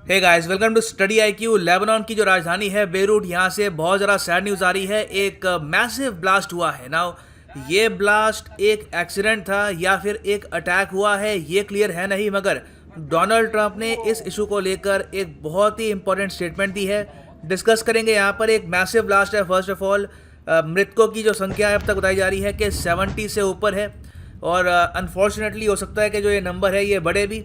Hey guys, welcome to Study IQ. Lebanon की जो राजधानी है बेरूट, यहाँ से बहुत ज़्यादा सैड न्यूज़ आ रही है। एक मैसिव ब्लास्ट हुआ है। नाउ ये ब्लास्ट एक एक्सीडेंट था या फिर एक अटैक हुआ है, ये क्लियर है नहीं, मगर डोनाल्ड ट्रंप ने इस इशू को लेकर एक बहुत ही इंपॉर्टेंट स्टेटमेंट दी है। डिस्कस करेंगे यहाँ पर। एक मैसिव ब्लास्ट है। फर्स्ट ऑफ ऑल, मृतकों की जो संख्या है अब तक बताई जा रही है कि 70 से ऊपर है, और अनफॉर्चुनेटली हो सकता है कि जो ये नंबर है ये बढ़े भी।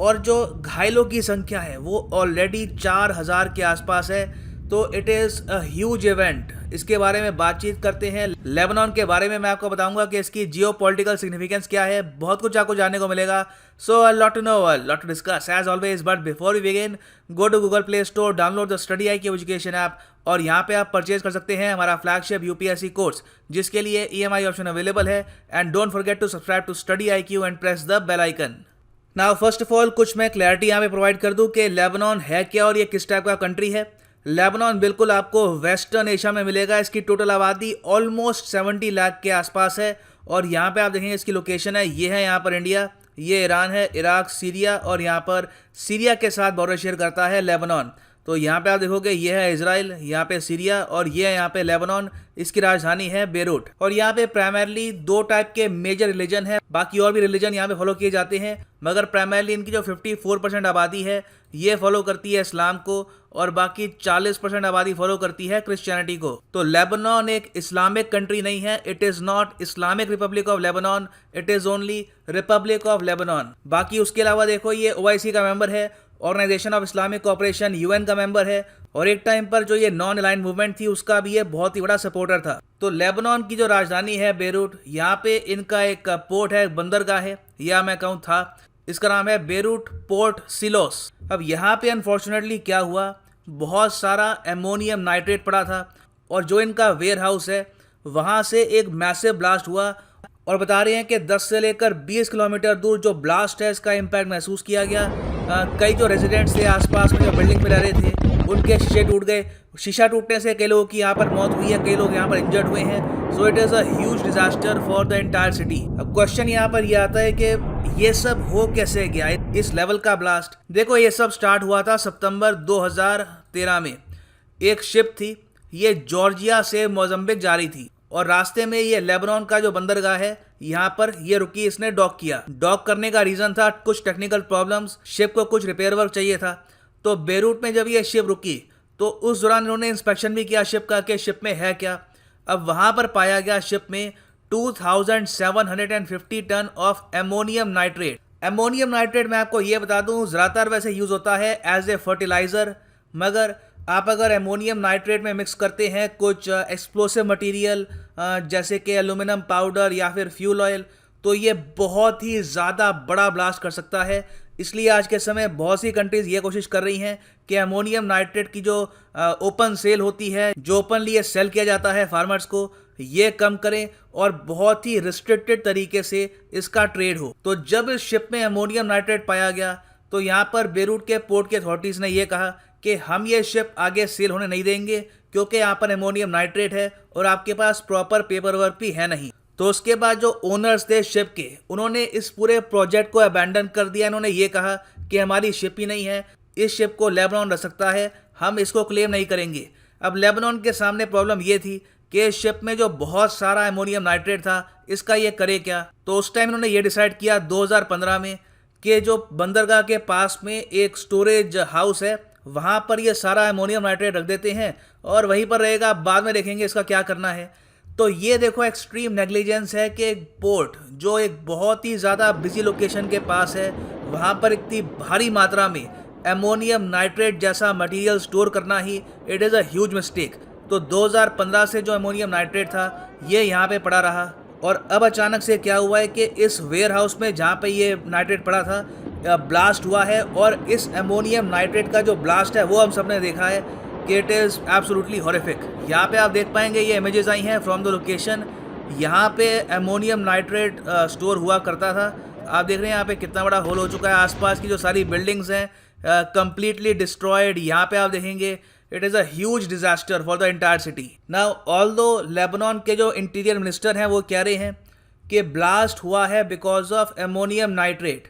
और जो घायलों की संख्या है वो ऑलरेडी 4000 के आसपास है। तो it is a huge event. इसके बारे में बातचीत करते हैं। लेबनान के बारे में मैं आपको बताऊंगा कि इसकी जियो पॉलिटिकल सिग्निफिकेंस क्या है। बहुत कुछ आपको जानने को मिलेगा। So a lot to know, a lot to discuss as always. But before we begin, go to Google Play Store, download the Study IQ education app, और यहाँ पे आप परचेज कर सकते हैं हमारा फ्लैगशिप यूपीएससी कोर्स, जिसके लिए ईएमआई ऑप्शन अवेलेबल है। And don't forget to subscribe to Study IQ and press the bell icon. Now first of all, कुछ मैं क्लैरिटी यहाँ पे प्रोवाइड कर दूँ कि लेबनान है क्या और ये किस टाइप का कंट्री है। लेबनान बिल्कुल आपको वेस्टर्न एशिया में मिलेगा। इसकी टोटल आबादी ऑलमोस्ट 70 लाख के आसपास है। और यहाँ पे आप देखेंगे इसकी लोकेशन है, ये है यहाँ पर इंडिया, ये ईरान है, इराक, सीरिया, और यहाँ पर सीरिया के साथ बॉर्डर शेयर करता है लेबनान। तो यहाँ पे आप देखोगे ये है इजराइल, यहाँ पे सीरिया, और ये है यहाँ पे लेबनान। इसकी राजधानी है बेरूट। और यहाँ पे प्राइमरली दो टाइप के मेजर रिलीजन है। बाकी और भी रिलीजन यहाँ पे फॉलो किए जाते हैं, मगर प्राइमरली इनकी जो 54% आबादी है ये फॉलो करती है इस्लाम को, और बाकी 40% आबादी फॉलो करती है क्रिश्चियनिटी को। तो लेबनान एक इस्लामिक कंट्री नहीं है। It is not Islamic republic of Lebanon, it is only republic of Lebanon. बाकी उसके अलावा देखो, ये ओआईसी का मेंबर है, organisation of Islamic cooperation, UN का मेंबर है, और एक टाइम पर जो ये नॉन अलाइन मूवमेंट थी उसका भी ये बहुत ही बड़ा सपोर्टर था। तो लेबनान की जो राजधानी है बेरूट, यहाँ पे इनका एक पोर्ट है, बंदरगाह है, या मैं कहूँ था, इसका नाम है बेरूट पोर्ट सिलोस। अब यहाँ पे अनफॉर्चुनेटली क्या हुआ, बहुत सारा एमोनियम नाइट्रेट पड़ा था, और जो इनका वेयर हाउस है वहाँ से एक मैसिव ब्लास्ट हुआ। और बता रहे हैं कि 10 से लेकर 20 किलोमीटर दूर जो ब्लास्ट है इसका इम्पैक्ट महसूस किया गया। कई जो रेजिडेंट्स थे आसपास में, जो बिल्डिंग में रह रहे थे, उनके शीशे टूट गए। शीशा टूटने से कई लोगों की यहाँ पर मौत हुई है, कई लोग यहाँ पर इंजर्ड हुए हैं। So it is a huge disaster for the entire city. अब क्वेश्चन यहाँ पर यह आता है कि ये सब हो कैसे गया, इस लेवल का ब्लास्ट। देखो, ये सब स्टार्ट हुआ था सितंबर 2013 में। एक शिप थी, ये जॉर्जिया से मोजम्बिक जा रही थी, और रास्ते में ये लेबनान का जो बंदरगाह है यहाँ पर ये रुकी। इसने डॉक किया। डॉक करने का रीज़न था कुछ टेक्निकल प्रॉब्लम्स, शिप को कुछ रिपेयर वर्क चाहिए था। तो बेरूट में जब ये शिप रुकी तो उस दौरान इन्होंने इंस्पेक्शन भी किया शिप का कि शिप में है क्या। अब वहाँ पर पाया गया शिप में 2750 ton of ammonium nitrate. Ammonium nitrate मैं आपको ये बता दूँ, ज़्यादातर वैसे यूज़ होता है एज ए फर्टिलाइज़र, मगर आप अगर एमोनियम नाइट्रेट में मिक्स करते हैं कुछ एक्सप्लोसिव मटेरियल जैसे कि एल्यूमिनियम पाउडर या फिर फ्यूल ऑयल, तो ये बहुत ही ज़्यादा बड़ा ब्लास्ट कर सकता है। इसलिए आज के समय बहुत सी कंट्रीज़ ये कोशिश कर रही हैं कि एमोनियम नाइट्रेट की जो ओपन सेल होती है, जो ओपनली ये सेल किया जाता है फार्मर्स को, ये कम करें और बहुत ही रिस्ट्रिक्टेड तरीके से इसका ट्रेड हो। तो जब इस शिप में एमोनियम नाइट्रेट पाया गया तो यहाँ पर बेरूट के पोर्ट के अथॉरिटीज़ ने ये कहा कि हम ये शिप आगे सेल होने नहीं देंगे, क्योंकि यहाँ पर एमोनियम नाइट्रेट है और आपके पास प्रॉपर पेपर वर्क भी है नहीं। तो उसके बाद जो ओनर्स थे शिप के, उन्होंने इस पूरे प्रोजेक्ट को अबैंडन कर दिया। इन्होंने ये कहा कि हमारी शिप ही नहीं है, इस शिप को लेबनान रख सकता है, हम इसको क्लेम नहीं करेंगे। अब लेबनान के सामने प्रॉब्लम ये थी कि इस शिप में जो बहुत सारा एमोनियम नाइट्रेट था, इसका ये करे क्या। तो उस टाइम इन्होंने ये डिसाइड किया 2015 में कि जो बंदरगाह के पास में एक स्टोरेज हाउस है, वहाँ पर ये सारा एमोनियम नाइट्रेट रख देते हैं और वहीं पर रहेगा, बाद में देखेंगे इसका क्या करना है। तो ये देखो एक्सट्रीम नेग्लिजेंस है कि एक पोर्ट जो एक बहुत ही ज़्यादा बिजी लोकेशन के पास है, वहाँ पर इतनी भारी मात्रा में एमोनियम नाइट्रेट जैसा मटेरियल स्टोर करना ही it is a huge mistake. तो 2015 से जो एमोनियम नाइट्रेट था ये यहाँ पे पड़ा रहा, और अब अचानक से क्या हुआ है कि इस वेयर हाउस में जहाँ पे ये नाइट्रेट पड़ा था ब्लास्ट हुआ है। और इस एमोनियम नाइट्रेट का जो ब्लास्ट है वो हम सब ने देखा है कि इट इज़ एब्सोल्युटली हॉरिफिक। यहाँ पे आप देख पाएंगे, ये इमेजेस आई हैं फ्रॉम द लोकेशन। यहाँ पे एमोनियम नाइट्रेट स्टोर हुआ करता था। आप देख रहे हैं यहाँ पे कितना बड़ा होल हो चुका है। आसपास की जो सारी बिल्डिंग्स हैं कंप्लीटली डिस्ट्रॉयड। यहाँ पे आप देखेंगे it is a huge disaster for the entire city. Now although Lebanon के जो इंटीरियर मिनिस्टर हैं वो कह रहे हैं कि ब्लास्ट हुआ है बिकॉज ऑफ एमोनियम नाइट्रेट,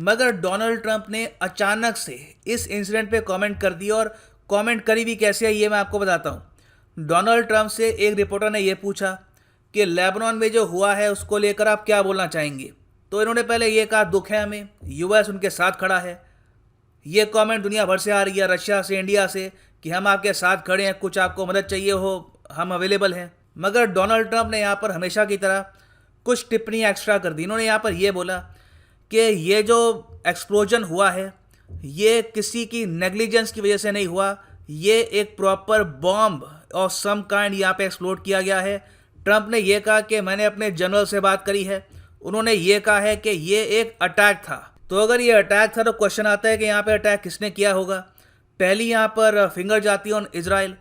मगर डोनाल्ड ट्रंप ने अचानक से इस इंसिडेंट पे कमेंट कर दिया, और कमेंट करी भी कैसे है ये मैं आपको बताता हूँ। डोनाल्ड ट्रंप से एक रिपोर्टर ने ये पूछा कि लेबनान में जो हुआ है उसको लेकर आप क्या बोलना चाहेंगे। तो इन्होंने पहले ये कहा दुख है हमें, यूएस उनके साथ खड़ा है। ये कमेंट दुनिया भर से आ रही है, रशिया से, इंडिया से, कि हम आपके साथ खड़े हैं, कुछ आपको मदद चाहिए हो हम अवेलेबल हैं। मगर डोनाल्ड ट्रंप ने यहाँ पर हमेशा की तरह कुछ टिप्पणी एक्स्ट्रा कर दी। इन्होंने यहाँ पर यह बोला कि ये जो एक्सप्लोजन हुआ है ये किसी की नेग्लिजेंस की वजह से नहीं हुआ, ये एक प्रॉपर बॉम्ब और सम काइंड यहाँ पे एक्सप्लोड किया गया है। ट्रंप ने यह कहा कि मैंने अपने जनरल से बात करी है, उन्होंने ये कहा है कि ये एक अटैक था। तो अगर ये अटैक था तो क्वेश्चन आता है कि यहाँ पे अटैक किसने किया होगा। पहली यहाँ पर फिंगर जाती है ऑन इजराइल।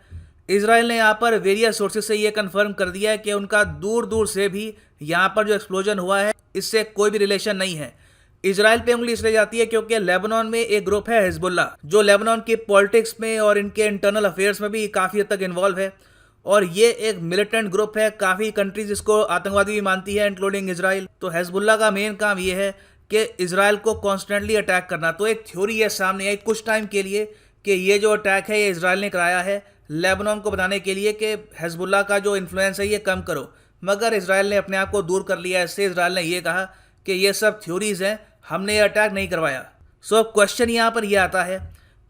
इजराइल ने यहाँ पर वेरियस सोर्सेज से ये कंफर्म कर दिया है कि उनका दूर दूर से भी यहाँ पर जो एक्सप्लोजन हुआ है इससे कोई भी रिलेशन नहीं है। इजराइल पे उंगली इसलिए जाती है क्योंकि लेबनान में एक ग्रुप है हिजबुल्ला, जो लेबनान की पॉलिटिक्स में और इनके इंटरनल अफेयर्स में भी काफ़ी हद तक इन्वॉल्व है, और ये एक मिलिटेंट ग्रुप है। काफ़ी कंट्रीज इसको आतंकवादी भी मानती है इंक्लूडिंग इजराइल। तो हिजबुल्ला का मेन काम ये है कि इजराइल को कॉन्स्टेंटली अटैक करना। तो एक थ्योरी है सामने आई कुछ टाइम के लिए कि ये जो अटैक है ये इजराइल ने कराया है लेबनान को बताने के लिए कि हिजबुल्ला का जो इन्फ्लुएंस है ये कम करो। मगर इजराइल ने अपने आप को दूर कर लिया। इससे इजराइल ने ये कहा कि ये सब थ्योरीज हैं, हमने ये अटैक नहीं करवाया। सो अब क्वेश्चन यहाँ पर यह आता है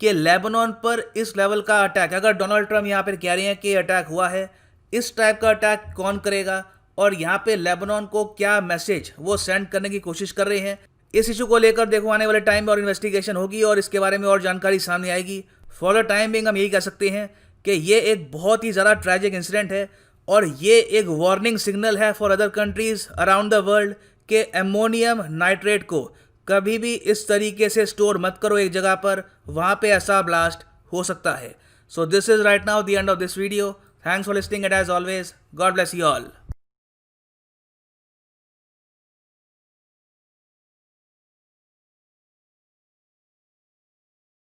कि लेबनान पर इस लेवल का अटैक, अगर डोनाल्ड ट्रंप यहाँ पर कह रहे हैं कि अटैक हुआ है, इस टाइप का अटैक कौन करेगा और यहाँ पे लेबनान को क्या मैसेज वो सेंड करने की कोशिश कर रहे हैं। इस इशू को लेकर देखो आने वाले टाइम में और इन्वेस्टिगेशन होगी और इसके बारे में और जानकारी सामने आएगी। फॉर द टाइम बिंग हम यही कह सकते हैं कि ये एक बहुत ही ज़्यादा ट्रैजिक इंसिडेंट है और ये एक वार्निंग सिग्नल है for other countries around the world कि एमोनियम नाइट्रेट को कभी भी इस तरीके से स्टोर मत करो एक जगह पर, वहाँ पे ऐसा ब्लास्ट हो सकता है। So this is right now the end of this video. Thanks for listening and as always God bless you all.